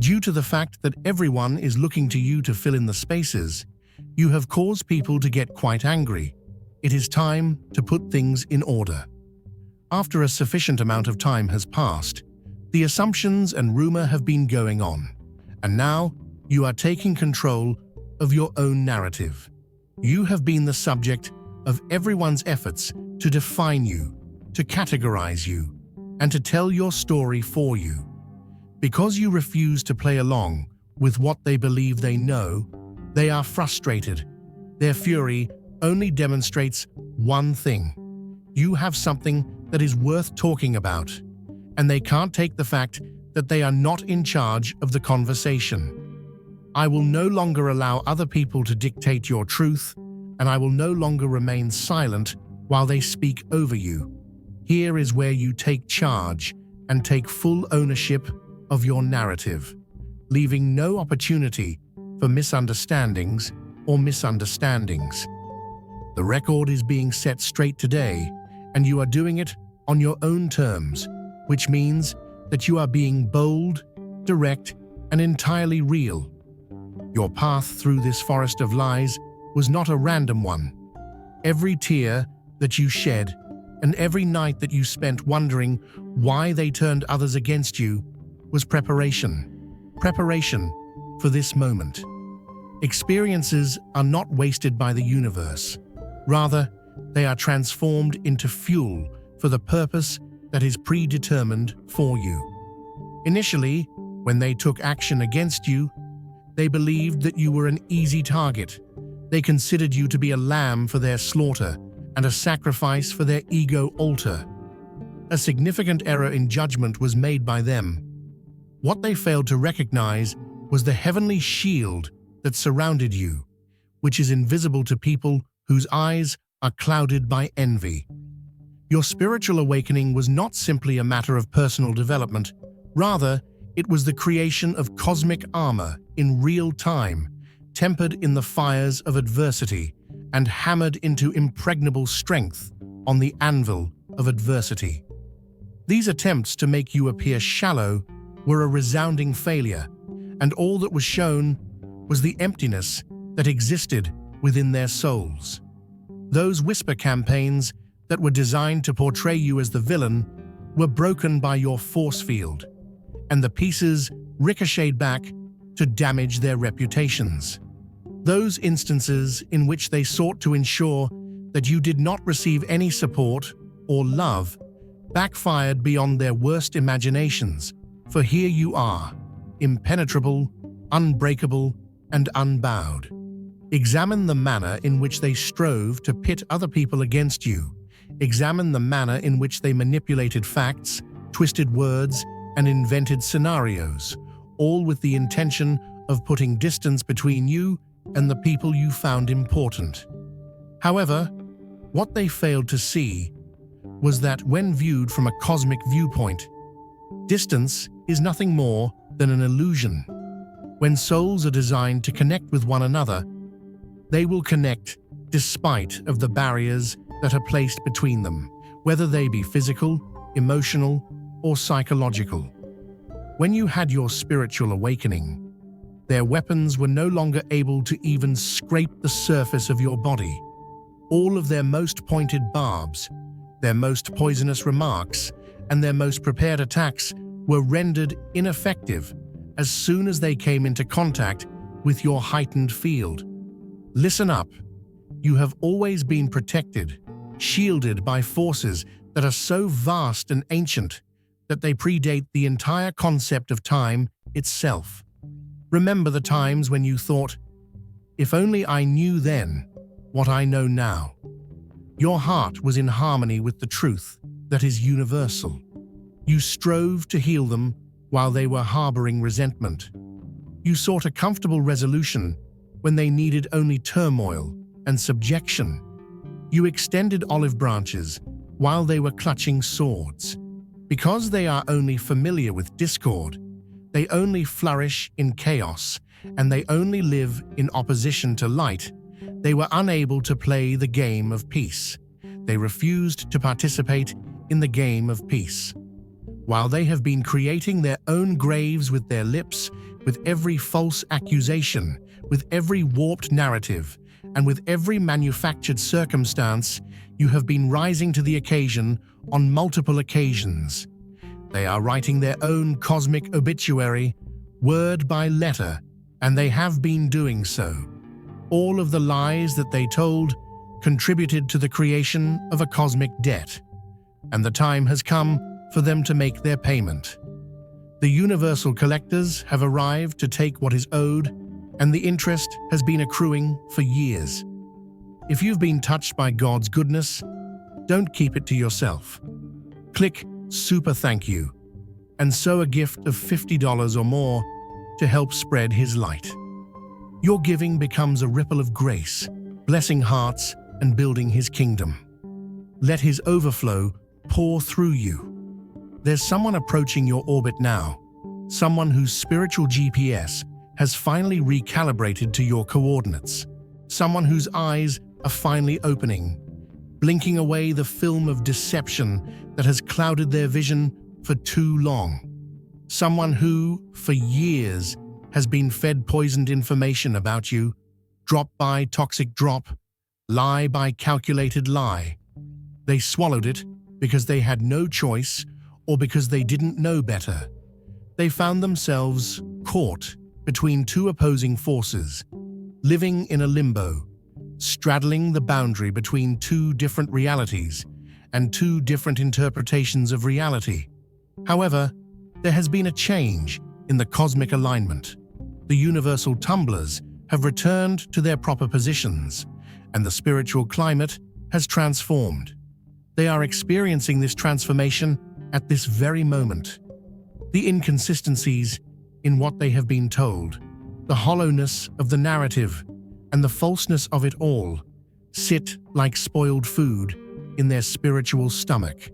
Due to the fact that everyone is looking to you to fill in the spaces, you have caused people to get quite angry. It is time to put things in order. After a sufficient amount of time has passed, the assumptions and rumor have been going on, and now you are taking control of your own narrative. You have been the subject of everyone's efforts to define you, to categorize you, and to tell your story for you. Because you refuse to play along with what they believe they know, they are frustrated. Their fury only demonstrates one thing: you have something that is worth talking about, and they can't take the fact that they are not in charge of the conversation. I will no longer allow other people to dictate your truth, and I will no longer remain silent while they speak over you. Here is where you take charge and take full ownership of your narrative, leaving no opportunity for misunderstandings or misunderstandings. The record is being set straight today, and you are doing it on your own terms, which means that you are being bold, direct, and entirely real. Your path through this forest of lies was not a random one. Every tear that you shed and every night that you spent wondering why they turned others against you was preparation for this moment. Experiences are not wasted by the universe. Rather, they are transformed into fuel for the purpose that is predetermined for you. Initially, when they took action against you, they believed that you were an easy target. They considered you to be a lamb for their slaughter and a sacrifice for their ego altar. A significant error in judgment was made by them. What they failed to recognize was the heavenly shield that surrounded you, which is invisible to people whose eyes are clouded by envy. Your spiritual awakening was not simply a matter of personal development. Rather, it was the creation of cosmic armor in real time, tempered in the fires of adversity and hammered into impregnable strength on the anvil of adversity. These attempts to make you appear shallow were a resounding failure, and all that was shown was the emptiness that existed within their souls. Those whisper campaigns that were designed to portray you as the villain were broken by your force field, and the pieces ricocheted back to damage their reputations. Those instances in which they sought to ensure that you did not receive any support or love backfired beyond their worst imaginations, for here you are, impenetrable, unbreakable, and unbowed. Examine the manner in which they strove to pit other people against you. Examine the manner in which they manipulated facts, twisted words, and invented scenarios, all with the intention of putting distance between you and the people you found important. However, what they failed to see was that when viewed from a cosmic viewpoint, distance is nothing more than an illusion. When souls are designed to connect with one another, they will connect despite of the barriers that are placed between them, whether they be physical, emotional, or psychological. When you had your spiritual awakening, their weapons were no longer able to even scrape the surface of your body. All of their most pointed barbs, their most poisonous remarks, and their most prepared attacks were rendered ineffective as soon as they came into contact with your heightened field. Listen up. You have always been protected, shielded by forces that are so vast and ancient that they predate the entire concept of time itself. Remember the times when you thought, "If only I knew then what I know now." Your heart was in harmony with the truth that is universal. You strove to heal them while they were harboring resentment. You sought a comfortable resolution when they needed only turmoil and subjection. You extended olive branches while they were clutching swords. Because they are only familiar with discord, they only flourish in chaos, and they only live in opposition to light, they were unable to play the game of peace. They refused to participate in the game of peace. While they have been creating their own graves with their lips, with every false accusation, with every warped narrative, and with every manufactured circumstance, you have been rising to the occasion on multiple occasions. They are writing their own cosmic obituary, word by letter, and they have been doing so. All of the lies that they told contributed to the creation of a cosmic debt, and the time has come for them to make their payment. The universal collectors have arrived to take what is owed, and the interest has been accruing for years. If you've been touched by God's goodness, don't keep it to yourself. Click Super Thank You and sow a gift of $50 or more to help spread His light. Your giving becomes a ripple of grace, blessing hearts and building His kingdom. Let His overflow pour through you. There's someone approaching your orbit now, someone whose spiritual GPS has finally recalibrated to your coordinates, someone whose eyes are finally opening, blinking away the film of deception that has clouded their vision for too long. Someone who, for years, has been fed poisoned information about you, drop by toxic drop, lie by calculated lie. They swallowed it because they had no choice or because they didn't know better. They found themselves caught between two opposing forces, living in a limbo, straddling the boundary between two different realities and two different interpretations of reality. However, there has been a change in the cosmic alignment. The universal tumblers have returned to their proper positions, and the spiritual climate has transformed. They are experiencing this transformation at this very moment. The inconsistencies in what they have been told, the hollowness of the narrative, and the falseness of it all sit like spoiled food in their spiritual stomach,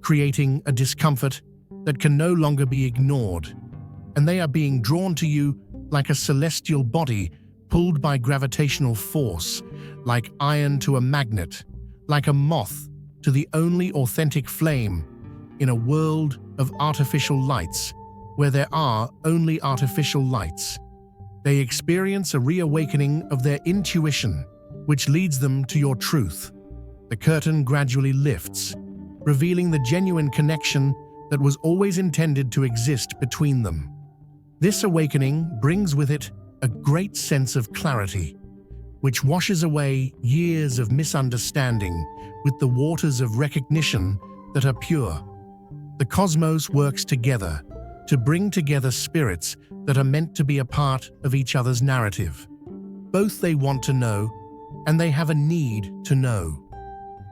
creating a discomfort that can no longer be ignored, and they are being drawn to you like a celestial body pulled by gravitational force, like iron to a magnet, like a moth to the only authentic flame in a world of artificial lights where there are only artificial lights. They experience a reawakening of their intuition, which leads them to your truth. The curtain gradually lifts, revealing the genuine connection that was always intended to exist between them. This awakening brings with it a great sense of clarity, which washes away years of misunderstanding with the waters of recognition that are pure. The cosmos works together to bring together spirits that are meant to be a part of each other's narrative. Both they want to know, and they have a need to know.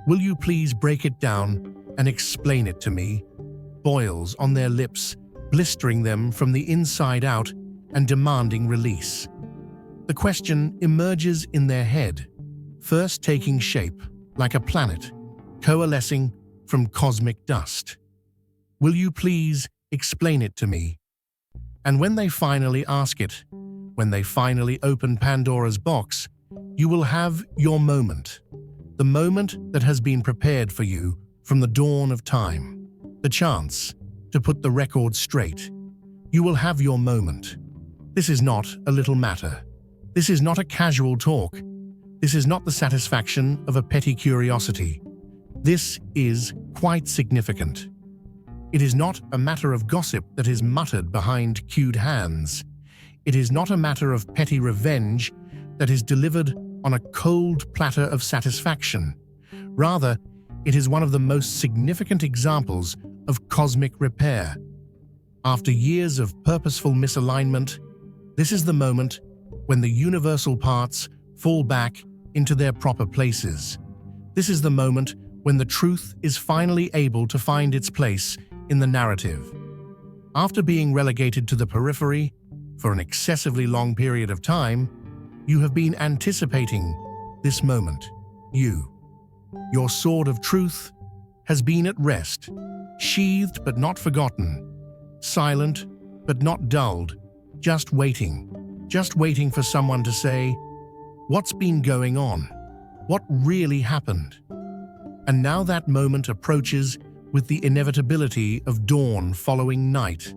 Will you please break it down and explain it to me? Boils on their lips, blistering them from the inside out and demanding release. The question emerges in their head, first taking shape like a planet, coalescing from cosmic dust. Will you please explain it to me? And when they finally ask it, when they finally open Pandora's box, you will have your moment, the moment that has been prepared for you from the dawn of time, the chance to put the record straight. You will have your moment. This is not a little matter. This is not a casual talk. This is not the satisfaction of a petty curiosity. This is quite significant. It is not a matter of gossip that is muttered behind cued hands. It is not a matter of petty revenge that is delivered on a cold platter of satisfaction. Rather, it is one of the most significant examples of cosmic repair. After years of purposeful misalignment, this is the moment when the universal parts fall back into their proper places. This is the moment when the truth is finally able to find its place in the narrative. After being relegated to the periphery for an excessively long period of time, you have been anticipating this moment. Your sword of truth, has been at rest, sheathed but not forgotten, silent but not dulled, just waiting for someone to say, "What's been going on? What really happened?" And now that moment approaches with the inevitability of dawn following night.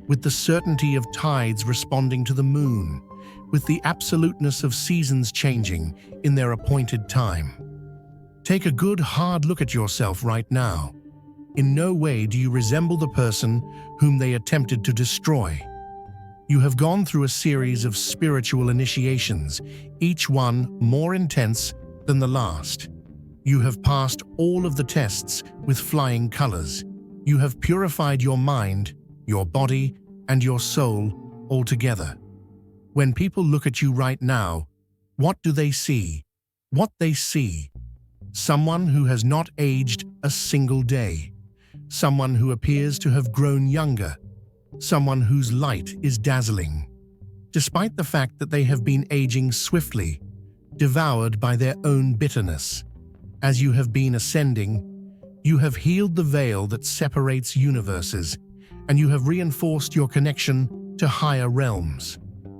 with the certainty of tides responding to the moon, with the absoluteness of seasons changing in their appointed time. Take a good hard look at yourself right now. In no way do you resemble the person whom they attempted to destroy. You have gone through a series of spiritual initiations, each one more intense than the last. You have passed all of the tests with flying colors. You have purified your mind, your body, and your soul altogether. When people look at you right now, what do they see? What they see: someone who has not aged a single day, someone who appears to have grown younger, someone whose light is dazzling, despite the fact that they have been aging swiftly, devoured by their own bitterness. As you have been ascending, you have healed the veil that separates universes, and you have reinforced your connection to higher realms.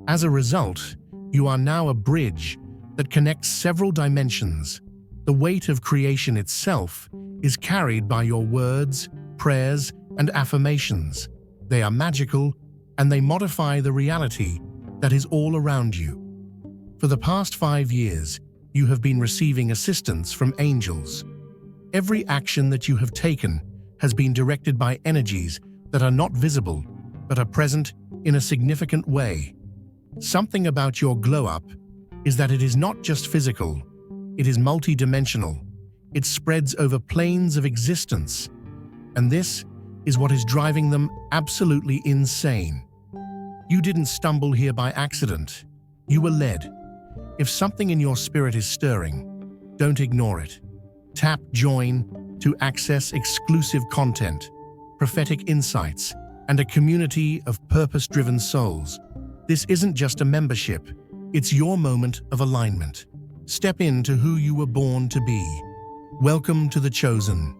As a result, you are now a bridge that connects several dimensions. The weight of creation itself is carried by your words, prayers, and affirmations. They are magical, and they modify the reality that is all around you. For the past 5 years, you have been receiving assistance from angels. Every action that you have taken has been directed by energies that are not visible, but are present in a significant way. Something about your glow-up is that it is not just physical, it is multidimensional. It spreads over planes of existence, and this is what is driving them absolutely insane. You didn't stumble here by accident. You were led. If something in your spirit is stirring, don't ignore it. Tap Join to access exclusive content, prophetic insights, and a community of purpose-driven souls. This isn't just a membership, it's your moment of alignment. Step into who you were born to be. Welcome to the chosen.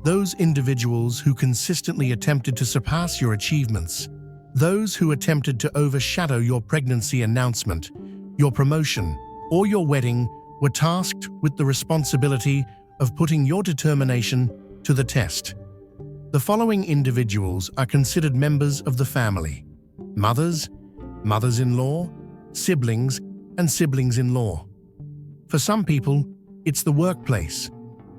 Those individuals who consistently attempted to surpass your achievements, those who attempted to overshadow your pregnancy announcement, your promotion, or your wedding, were tasked with the responsibility of putting your determination to the test. The following individuals are considered members of the family: mothers, mothers-in-law, siblings, and siblings-in-law. For some people, it's the workplace,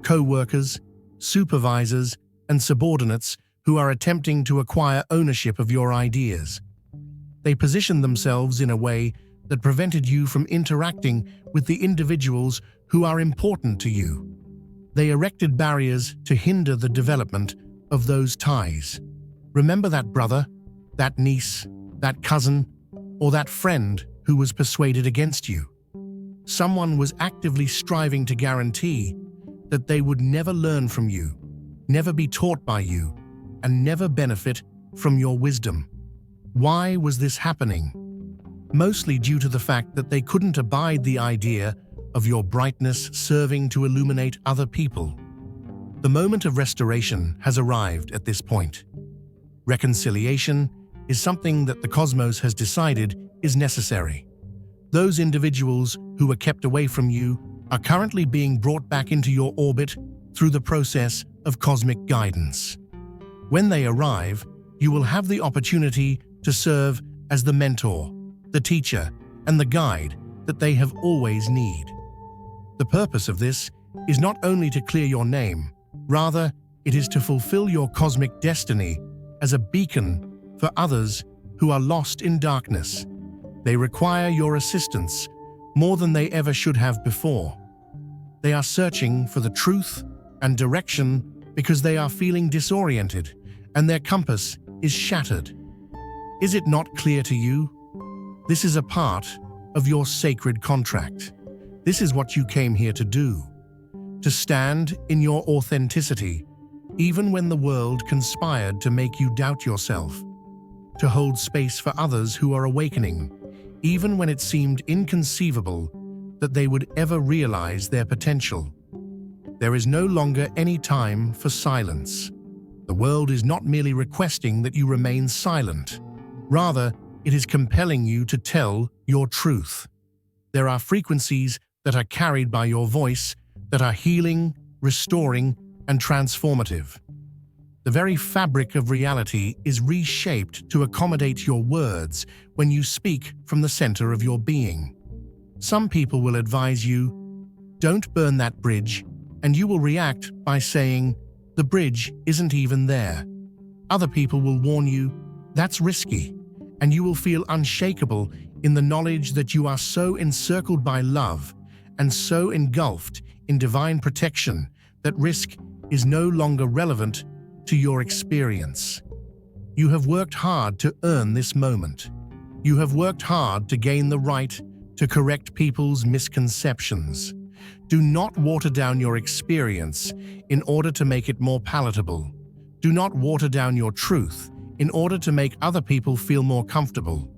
co-workers, supervisors, and subordinates who are attempting to acquire ownership of your ideas. They position themselves in a way that prevented you from interacting with the individuals who are important to you. They erected barriers to hinder the development of those ties. Remember that brother, that niece, that cousin, or that friend who was persuaded against you. Someone was actively striving to guarantee that they would never learn from you, never be taught by you, and never benefit from your wisdom. Why was this happening? Mostly due to the fact that they couldn't abide the idea of your brightness serving to illuminate other people. The moment of restoration has arrived at this point. Reconciliation is something that the cosmos has decided is necessary. Those individuals who were kept away from you are currently being brought back into your orbit through the process of cosmic guidance. When they arrive, you will have the opportunity to serve as the mentor, the teacher, and the guide that they have always need. The purpose of this is not only to clear your name, rather, it is to fulfill your cosmic destiny as a beacon for others who are lost in darkness. They require your assistance more than they ever should have before. They are searching for the truth and direction because they are feeling disoriented and their compass is shattered. Is it not clear to you? This is a part of your sacred contract. This is what you came here to do. To stand in your authenticity, even when the world conspired to make you doubt yourself. To hold space for others who are awakening, even when it seemed inconceivable that they would ever realize their potential. There is no longer any time for silence. The world is not merely requesting that you remain silent. Rather, it is compelling you to tell your truth. There are frequencies that are carried by your voice that are healing, restoring, and transformative. The The very fabric of reality is reshaped to accommodate your words when you speak from the center of your being. Some people will advise you, "Don't burn that bridge," and you will react by saying, "The bridge isn't even there." Other people will warn you, "That's risky," and you will feel unshakable in the knowledge that you are so encircled by love and so engulfed in divine protection that risk is no longer relevant to your experience. You have worked hard to earn this moment. You have worked hard to gain the right to correct people's misconceptions. Do not water down your experience in order to make it more palatable. Do not water down your truth in order to make other people feel more comfortable.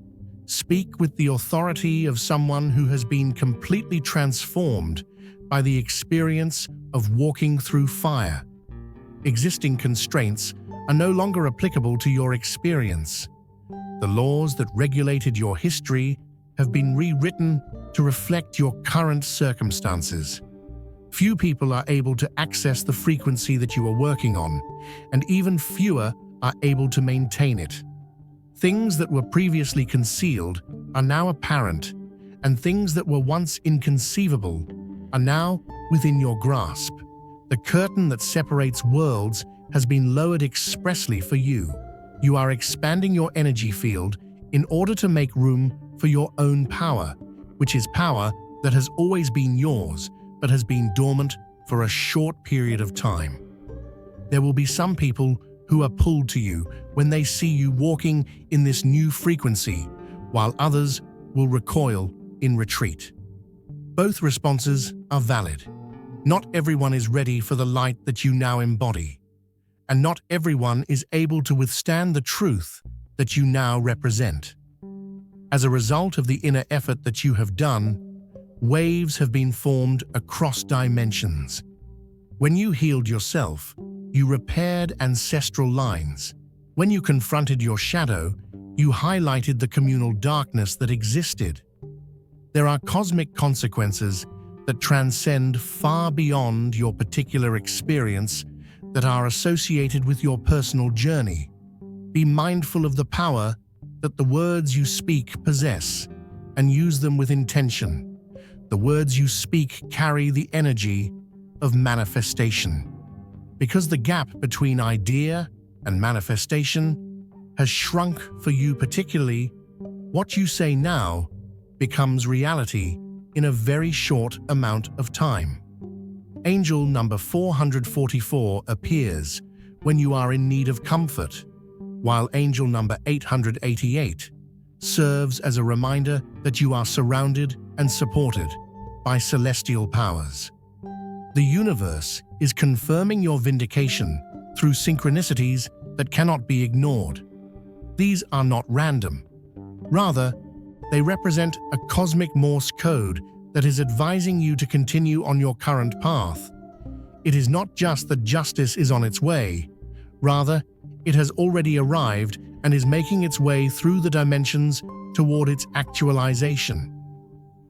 Speak with the authority of someone who has been completely transformed by the experience of walking through fire. Existing constraints are no longer applicable to your experience. The laws that regulated your history have been rewritten to reflect your current circumstances. Few people are able to access the frequency that you are working on, and even fewer are able to maintain it. Things that were previously concealed are now apparent, and things that were once inconceivable are now within your grasp. The curtain that separates worlds has been lowered expressly for you. You are expanding your energy field in order to make room for your own power, which is power that has always been yours, but has been dormant for a short period of time. There will be some people who are pulled to you when they see you walking in this new frequency, while others will recoil in retreat. Both responses are valid. Not everyone is ready for the light that you now embody, and not everyone is able to withstand the truth that you now represent. As a result of the inner effort that you have done, waves have been formed across dimensions. When you healed yourself, you repaired ancestral lines. When you confronted your shadow, you highlighted the communal darkness that existed. There are cosmic consequences that transcend far beyond your particular experience that are associated with your personal journey. Be mindful of the power that the words you speak possess, and use them with intention. The words you speak carry the energy of manifestation. Because the gap between idea and manifestation has shrunk for you particularly, what you say now becomes reality in a very short amount of time. Angel number 444 appears when you are in need of comfort, while angel number 888 serves as a reminder that you are surrounded and supported by celestial powers. The universe is confirming your vindication through synchronicities that cannot be ignored. These are not random. Rather, they represent a cosmic Morse code that is advising you to continue on your current path. It is not just that justice is on its way. Rather, it has already arrived and is making its way through the dimensions toward its actualization.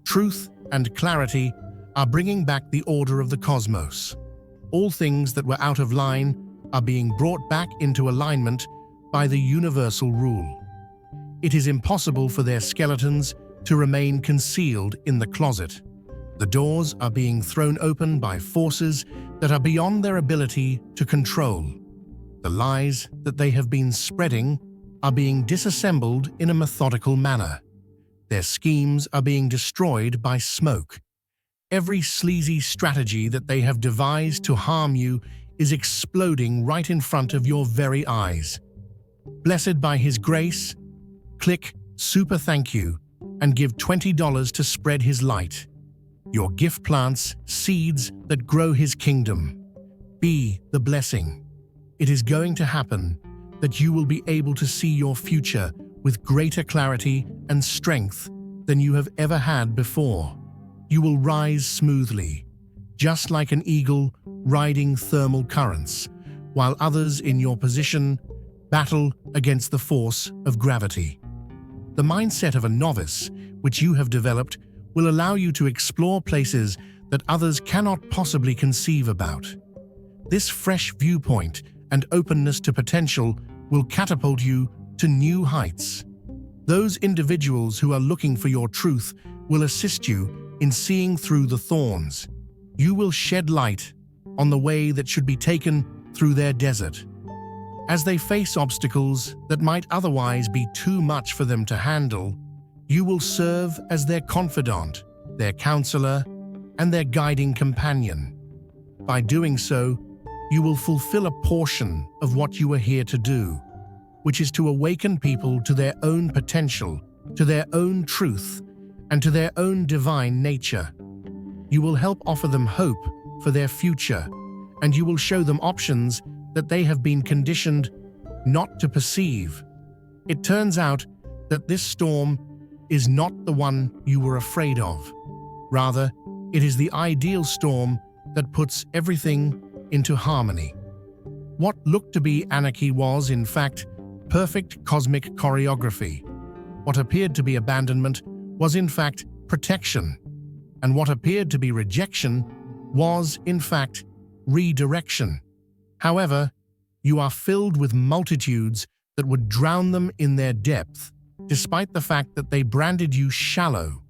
Truth and clarity are bringing back the order of the cosmos. All things that were out of line are being brought back into alignment by the universal rule. It is impossible for their skeletons to remain concealed in the closet. The doors are being thrown open by forces that are beyond their ability to control. The lies that they have been spreading are being disassembled in a methodical manner. Their schemes are being destroyed by smoke. Every sleazy strategy that they have devised to harm you is exploding right in front of your very eyes. Blessed by His grace, click Super Thank You and give $20 to spread His light. Your gift plants seeds that grow His kingdom. Be the blessing. It is going to happen that you will be able to see your future with greater clarity and strength than you have ever had before. You will rise smoothly, just like an eagle riding thermal currents, while others in your position battle against the force of gravity. The mindset of a novice, which you have developed, will allow you to explore places that others cannot possibly conceive about. This fresh viewpoint and openness to potential will catapult you to new heights. Those individuals who are looking for your truth will assist you in seeing through the thorns. You will shed light on the way that should be taken through their desert. As they face obstacles that might otherwise be too much for them to handle, you will serve as their confidant, their counselor, and their guiding companion. By doing so, you will fulfill a portion of what you are here to do, which is to awaken people to their own potential, to their own truth, and to their own divine nature. You will help offer them hope for their future, and you will show them options that they have been conditioned not to perceive. It turns out that this storm is not the one you were afraid of. Rather, it is the ideal storm that puts everything into harmony. What looked to be anarchy was, in fact, perfect cosmic choreography. What appeared to be abandonment was, in fact, protection. And what appeared to be rejection was, in fact, redirection. However, you are filled with multitudes that would drown them in their depth, despite the fact that they branded you shallow.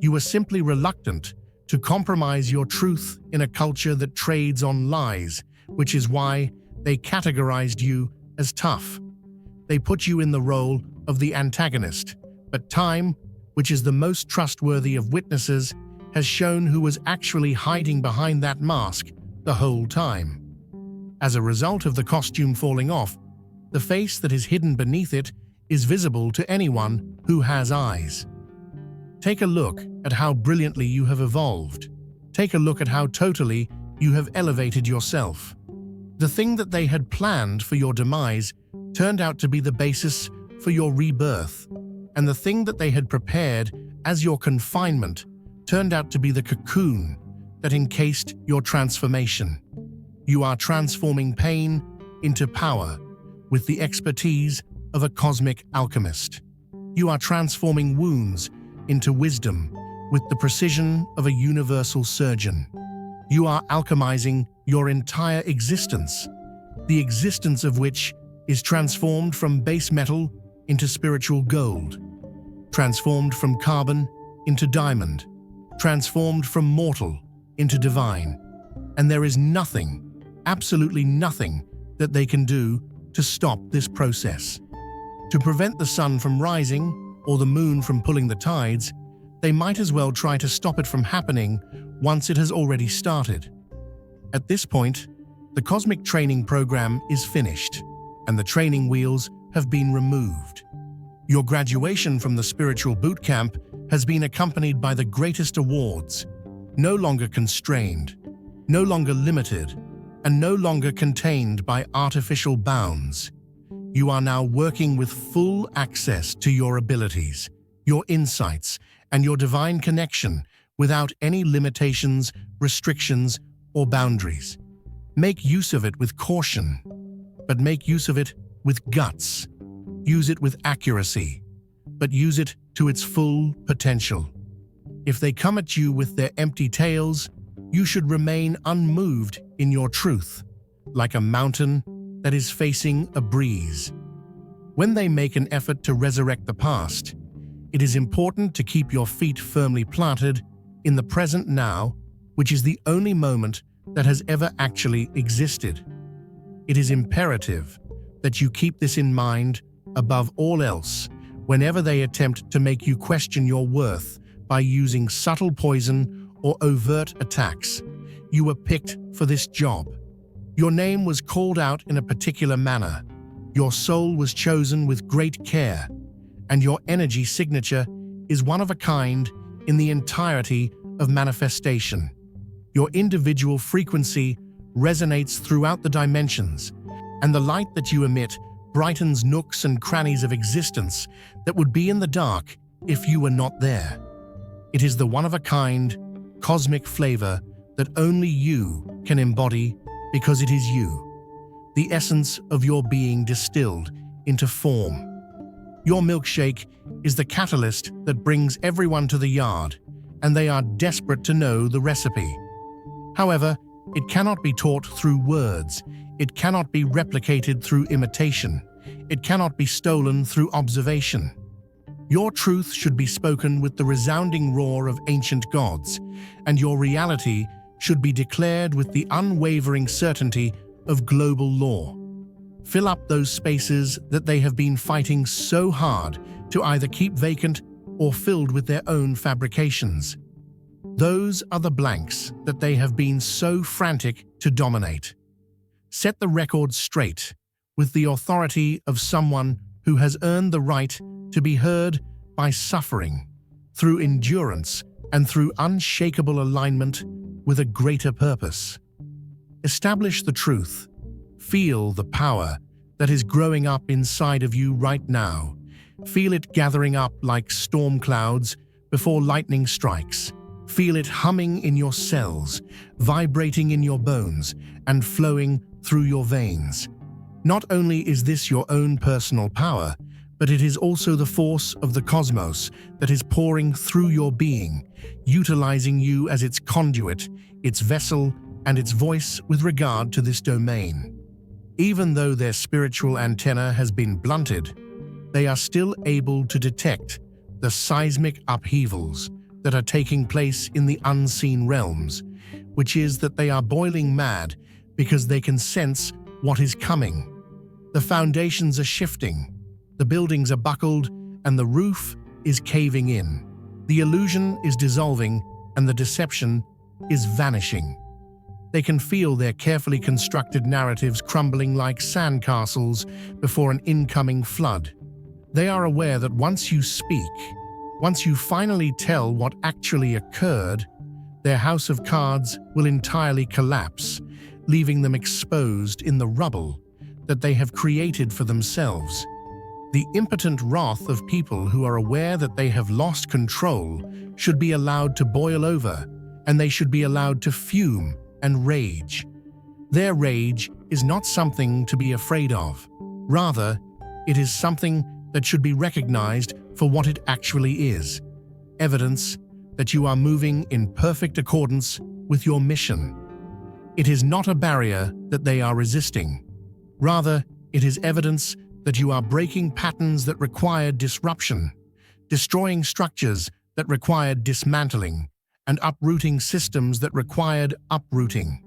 You were simply reluctant to compromise your truth in a culture that trades on lies, which is why they categorized you as tough. They put you in the role of the antagonist, but time, which is the most trustworthy of witnesses, has shown who was actually hiding behind that mask the whole time. As a result of the costume falling off, the face that is hidden beneath it is visible to anyone who has eyes. Take a look at how brilliantly you have evolved. Take a look at how totally you have elevated yourself. The thing that they had planned for your demise turned out to be the basis for your rebirth, and the thing that they had prepared as your confinement turned out to be the cocoon that encased your transformation. You are transforming pain into power with the expertise of a cosmic alchemist. You are transforming wounds into wisdom with the precision of a universal surgeon. You are alchemizing your entire existence, the existence of which is transformed from base metal into spiritual gold, transformed from carbon into diamond, transformed from mortal into divine. And there is nothing, absolutely nothing, that they can do to stop this process. To prevent the sun from rising or the moon from pulling the tides, they might as well try to stop it from happening once it has already started. At this point, the cosmic training program is finished, and the training wheels have been removed. Your graduation from the spiritual boot camp has been accompanied by the greatest awards, no longer constrained, no longer limited, and no longer contained by artificial bounds. You are now working with full access to your abilities, your insights, and your divine connection without any limitations, restrictions, or boundaries. Make use of it with caution, but make use of it with guts. Use it with accuracy, but use it to its full potential. If they come at you with their empty tails, you should remain unmoved in your truth, like a mountain that is facing a breeze. When they make an effort to resurrect the past, it is important to keep your feet firmly planted in the present now, which is the only moment that has ever actually existed. It is imperative that you keep this in mind above all else whenever they attempt to make you question your worth by using subtle poison or overt attacks. You were picked for this job. Your name was called out in a particular manner. Your soul was chosen with great care, and your energy signature is one of a kind in the entirety of manifestation. Your individual frequency resonates throughout the dimensions, and the light that you emit brightens nooks and crannies of existence that would be in the dark if you were not there. It is the one-of-a-kind, cosmic flavor that only you can embody because it is you, the essence of your being distilled into form. Your milkshake is the catalyst that brings everyone to the yard, and they are desperate to know the recipe. However, it cannot be taught through words. It cannot be replicated through imitation. It cannot be stolen through observation. Your truth should be spoken with the resounding roar of ancient gods, and your reality should be declared with the unwavering certainty of global law. Fill up those spaces that they have been fighting so hard to either keep vacant or filled with their own fabrications. Those are the blanks that they have been so frantic to dominate. Set the record straight with the authority of someone who has earned the right to be heard by suffering, through endurance, and through unshakable alignment with a greater purpose. Establish the truth. Feel the power that is growing up inside of you right now. Feel it gathering up like storm clouds before lightning strikes. Feel it humming in your cells, vibrating in your bones, and flowing through your veins. Not only is this your own personal power, but it is also the force of the cosmos that is pouring through your being, utilizing you as its conduit, its vessel, and its voice with regard to this domain. Even though their spiritual antenna has been blunted, they are still able to detect the seismic upheavals that are taking place in the unseen realms, which is that they are boiling mad because they can sense what is coming. The foundations are shifting, the buildings are buckled, and the roof is caving in. The illusion is dissolving, and the deception is vanishing. They can feel their carefully constructed narratives crumbling like sandcastles before an incoming flood. They are aware that once you speak, once you finally tell what actually occurred, their house of cards will entirely collapse, leaving them exposed in the rubble that they have created for themselves. The impotent wrath of people who are aware that they have lost control should be allowed to boil over, and they should be allowed to fume and rage. Their rage is not something to be afraid of. Rather, it is something that should be recognized for what it actually is: evidence that you are moving in perfect accordance with your mission. It is not a barrier that they are resisting. Rather, it is evidence that you are breaking patterns that required disruption, destroying structures that required dismantling, and uprooting systems that required uprooting.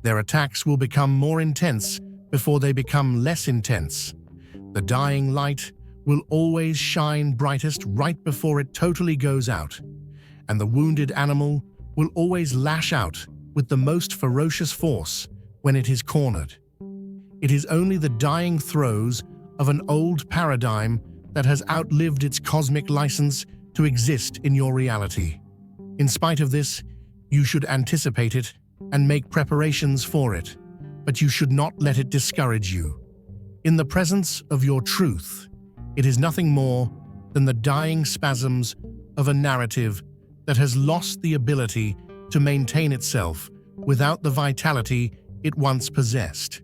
Their attacks will become more intense before they become less intense. The dying light will always shine brightest right before it totally goes out, and the wounded animal will always lash out with the most ferocious force when it is cornered. It is only the dying throes of an old paradigm that has outlived its cosmic license to exist in your reality. In spite of this, you should anticipate it and make preparations for it, but you should not let it discourage you. In the presence of your truth, it is nothing more than the dying spasms of a narrative that has lost the ability to maintain itself without the vitality it once possessed.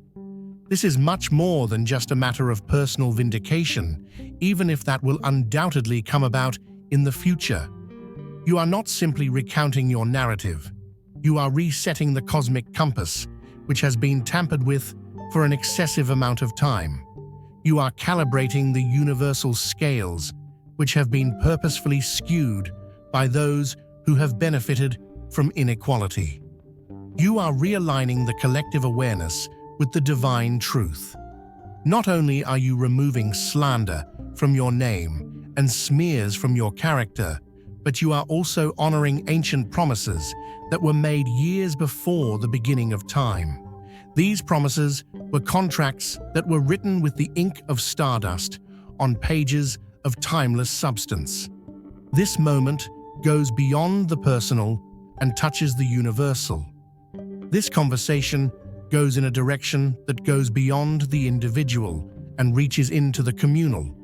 This is much more than just a matter of personal vindication, even if that will undoubtedly come about in the future. You are not simply recounting your narrative. You are resetting the cosmic compass, which has been tampered with for an excessive amount of time. You are calibrating the universal scales, which have been purposefully skewed by those who have benefited from inequality. You are realigning the collective awareness with the divine truth. Not only are you removing slander from your name and smears from your character, but you are also honoring ancient promises that were made years before the beginning of time. These promises were contracts that were written with the ink of stardust on pages of timeless substance. This moment goes beyond the personal and touches the universal. This conversation goes in a direction that goes beyond the individual and reaches into the communal.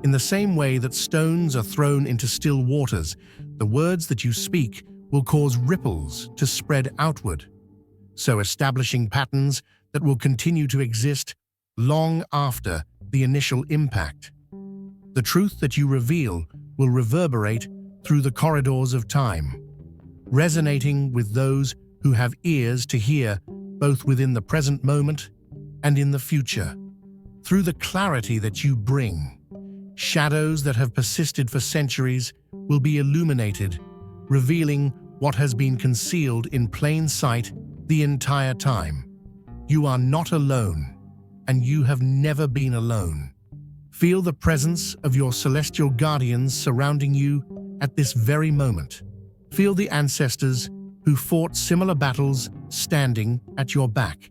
In the same way that stones are thrown into still waters, the words that you speak will cause ripples to spread outward, so establishing patterns that will continue to exist long after the initial impact. The truth that you reveal will reverberate through the corridors of time, resonating with those who have ears to hear both within the present moment and in the future. Through the clarity that you bring, shadows that have persisted for centuries will be illuminated, revealing what has been concealed in plain sight the entire time. You are not alone, and you have never been alone. Feel the presence of your celestial guardians surrounding you at this very moment. Feel the ancestors who fought similar battles standing at your back.